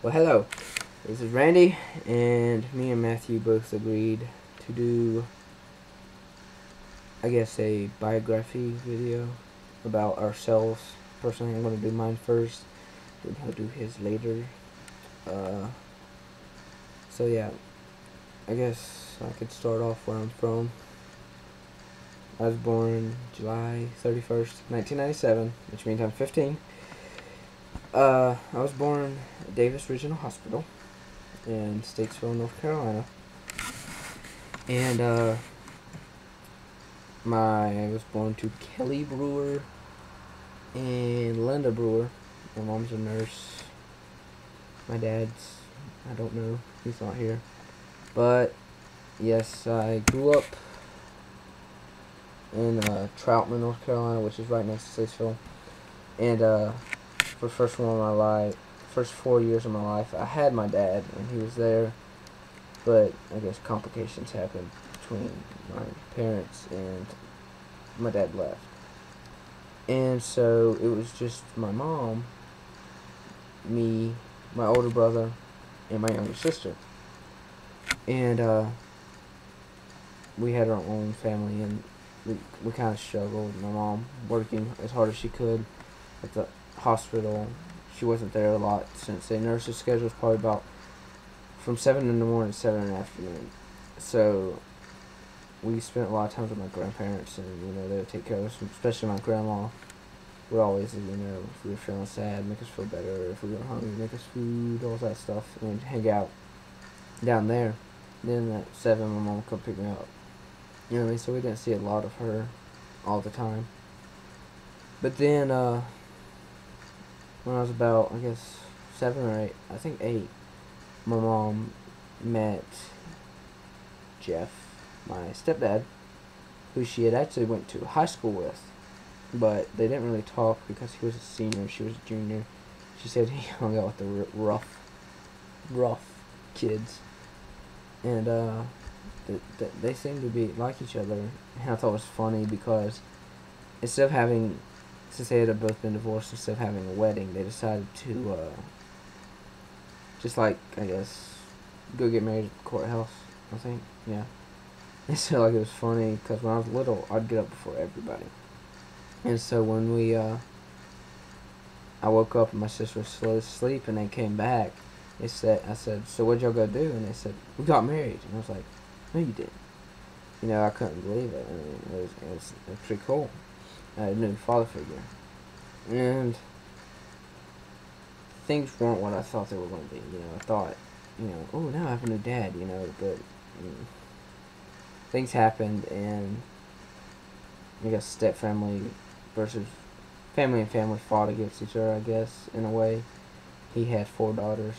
Well, hello. This is Randy, and me and Matthew both agreed to do, I guess, a biography video about ourselves. Personally, I'm going to do mine first, then he'll do his later. Uh, so yeah, I guess I could start off where I'm from. I was born July 31st, 1997, which means I'm 15. I was born at Davis Regional Hospital in Statesville, North Carolina. And I was born to Kelly Brewer and Linda Brewer. My mom's a nurse. My dad's, I don't know, he's not here. But yes, I grew up in Troutman, North Carolina, which is right next to Statesville. And for the first 4 years of my life, I had my dad, and he was there. But I guess complications happened between my parents, and my dad left. And so it was just my mom, me, my older brother, and my younger sister. And we had our own family, and we kind of struggled. My mom working as hard as she could at the hospital. She wasn't there a lot since the nurse's schedule was probably about from 7 in the morning to 7 in the afternoon. So we spent a lot of time with my grandparents, and they would take care of us, especially my grandma. Would always, if we were feeling sad, make us feel better. If we were hungry, make us food, all that stuff. And we'd hang out down there. Then at 7, my mom would come pick me up. You know what I mean? So we didn't see a lot of her all the time. But then, when I was about, I guess, 7 or 8, I think 8, my mom met Jeff, my stepdad, who she had actually went to high school with. But they didn't really talk because he was a senior and she was a junior. She said he hung out with the rough kids. And they seemed to be like each other. And I thought it was funny because since they had both been divorced, instead of having a wedding, they decided to just, like, I guess, go get married at the courthouse, I think. Yeah. They said, like, it was funny because when I was little, I'd get up before everybody. And so when I woke up and my sister was still asleep and they came back, I said, so what'd y'all go do? And they said, we got married. And I was like, no, you didn't. I couldn't believe it. I mean, it was pretty cool. I had a new father figure. And things weren't what I thought they were going to be. I thought, oh, now I have a new dad, but things happened, and I guess step family versus family and family fought against each other, I guess, in a way. He had 4 daughters.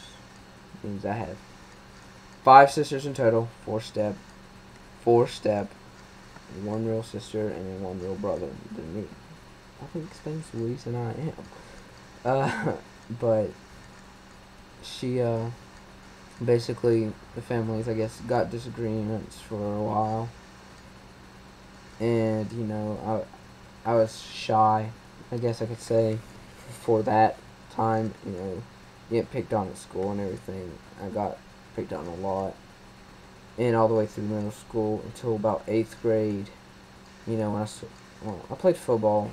Means I have 5 sisters in total, 4 step, 1 real sister, and then 1 real brother than me. I think explains the reason I am. But she, basically, the families, I guess, got disagreements for a while. And, I was shy, I guess I could say, for that time. Get picked on at school and everything. I got picked on a lot. And all the way through middle school until about 8th grade. When I played football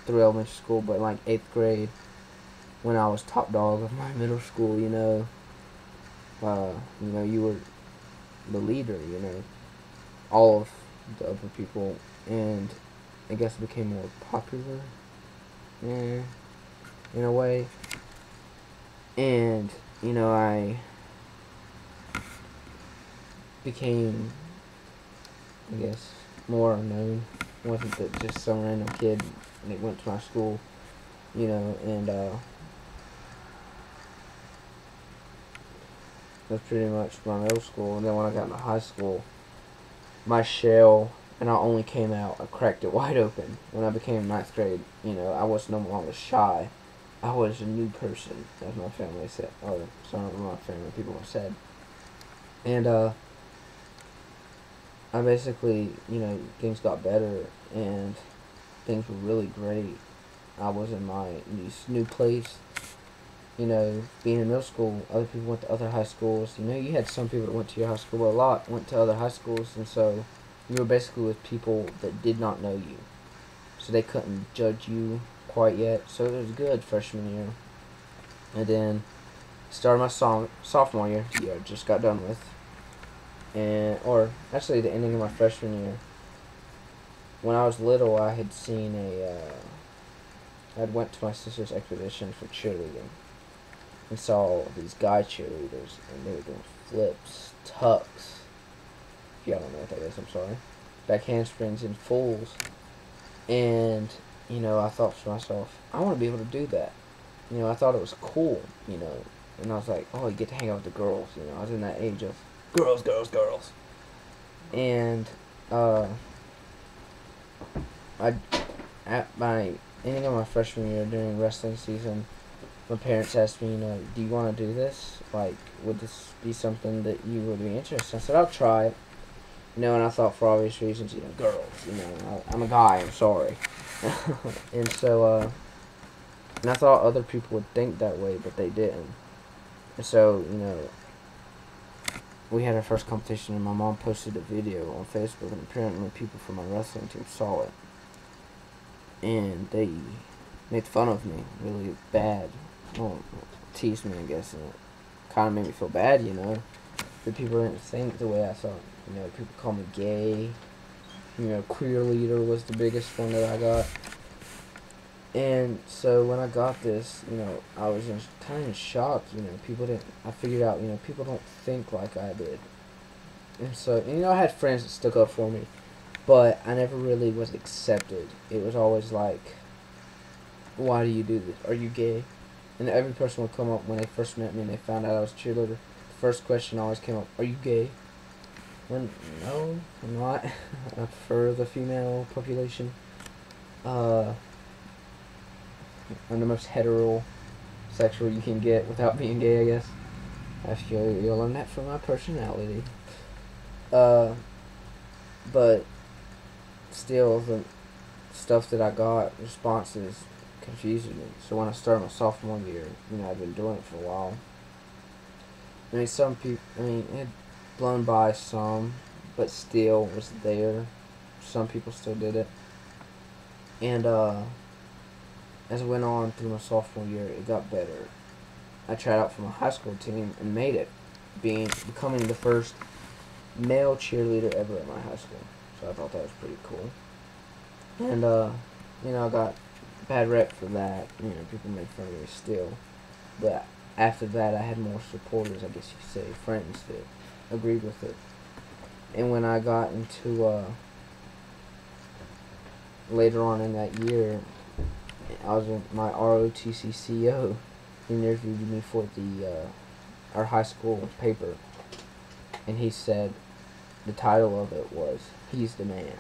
through elementary school, but like 8th grade, when I was top dog of my middle school, you were the leader, all of the other people, and I guess it became more popular, in a way. And, I became, I guess, more known. It wasn't just some random kid that went to my school, and that's pretty much my middle school. And then when I got into high school, my shell, and I only came out, I cracked it wide open. When I became 9th grade, I was no longer shy. I was a new person, as my family said, or some of my family people have said. And I basically, things got better, and things were really great. I was in my new place, you know, being in middle school, other people went to other high schools. You know, you had some people that went to your high school, but a lot went to other high schools, and so you were basically with people that did not know you. So they couldn't judge you quite yet. So it was good freshman year. And then started my sophomore year, the year I just got done with. And, or actually the ending of my freshman year. When I was little, I had seen I'd went to my sister's expedition for cheerleading and saw these guy cheerleaders, and they were doing flips, tucks. If y'all don't know what that is, I'm sorry. Back handsprings and fulls. And, you know, I thought to myself, I want to be able to do that. You know, I thought it was cool, you know. And I was like, oh, you get to hang out with the girls, you know. I was in that age of girls, girls, girls. And, at my ending of my freshman year during wrestling season, my parents asked me, you know, do you want to do this? Like, would this be something that you would be interested in? I said, I'll try it. You know, and I thought for obvious reasons, you know, girls, you know, I'm a guy, I'm sorry. And so, and I thought other people would think that way, but they didn't. And so, you know, we had our first competition, and my mom posted a video on Facebook, and apparently people from my wrestling team saw it. And they made fun of me really bad. Well, teased me, I guess, and it kind of made me feel bad, you know. But people didn't think the way I thought. You know, people call me gay. You know, queer leader was the biggest one that I got. And so when I got this, you know, I was kind of in shock. You know, I figured out, you know, people don't think like I did. And so, and, you know, I had friends that stuck up for me, but I never really was accepted. It was always like, why do you do this? Are you gay? And every person would come up when they first met me and they found out I was a cheerleader. The first question always came up, are you gay? When, no, I'm not. I prefer the female population. I'm the most heterosexual you can get without being gay, I guess. I feel you'll learn that from my personality. But still, the stuff that I got, responses, confused me. So when I started my sophomore year, you know, I've been doing it for a while. I mean, some people, it had blown by some, but still was there. Some people still did it. And, as I went on through my sophomore year, it got better. I tried out for my high school team and made it, becoming the first male cheerleader ever at my high school. So I thought that was pretty cool. And, you know, I got bad rep for that. You know, people made fun of me still. But after that, I had more supporters, I guess you could say, friends that agreed with it. And when I got into, later on in that year, I was in my ROTC CEO. He interviewed me for our high school paper, and he said the title of it was "He's the Man."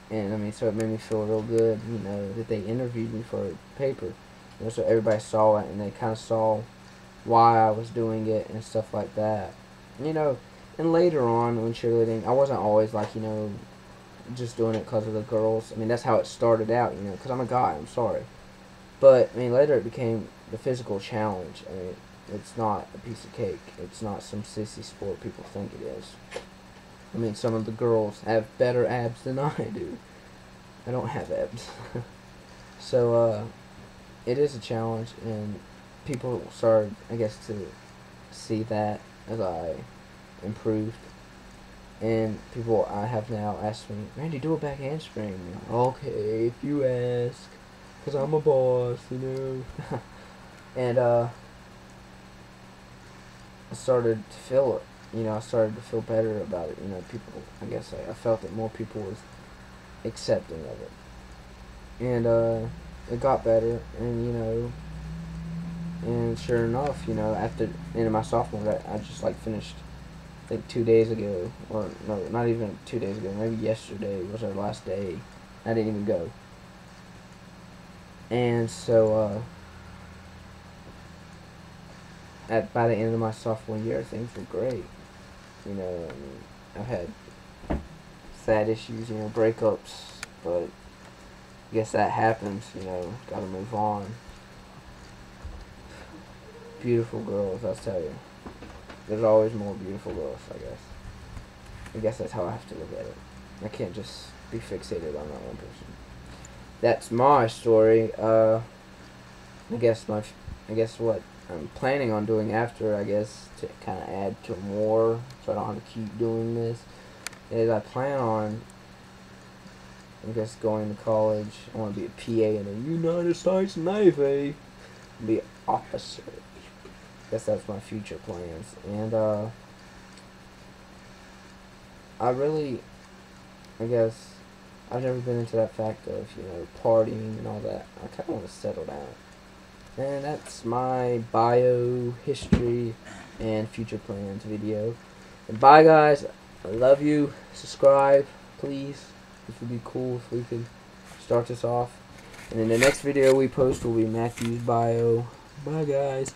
And so it made me feel real good, you know, that they interviewed me for a paper. You know, so everybody saw it, and they kind of saw why I was doing it and stuff like that. You know, and later on when cheerleading, I wasn't always like, you know, just doing it because of the girls. That's how it started out, you know, because I'm a guy, I'm sorry. But, later it became the physical challenge. It's not a piece of cake. It's not some sissy sport people think it is. Some of the girls have better abs than I do. I don't have abs. So, it is a challenge, and people started, I guess, to see that as I improved. And people I have now asked me, Randy, do a back handspring. Okay, if you ask, because I'm a boss, you know. And I started to feel it. You know, I started to feel better about it. You know, people, I guess I felt that more people was accepting of it. And it got better, and, you know, and sure enough, you know, after the end of my sophomore year, I just, finished, I think 2 days ago, or no, not even 2 days ago, maybe yesterday was our last day. I didn't even go. And so, by the end of my sophomore year, things were great. You know, I've had sad issues, you know, breakups, but I guess that happens, you know, gotta move on. beautiful girls, I'll tell you. There's always more beautiful girls, I guess. I guess that's how I have to look at it. I can't just be fixated on that one person. That's my story. I guess what I'm planning on doing after, I guess, to kind of add to more, so I don't have to keep doing this, is I plan on, I guess, going to college. I want to be a PA in the United States Navy. Be an officer. I guess that's my future plans. And I guess I've never been into that fact of, partying and all that. I kind of want to settle down. And that's my bio, history, and future plans video. And bye, guys. I love you. Subscribe, please. This would be cool if we could start this off. And then the next video we post will be Matthew's bio. Bye, guys.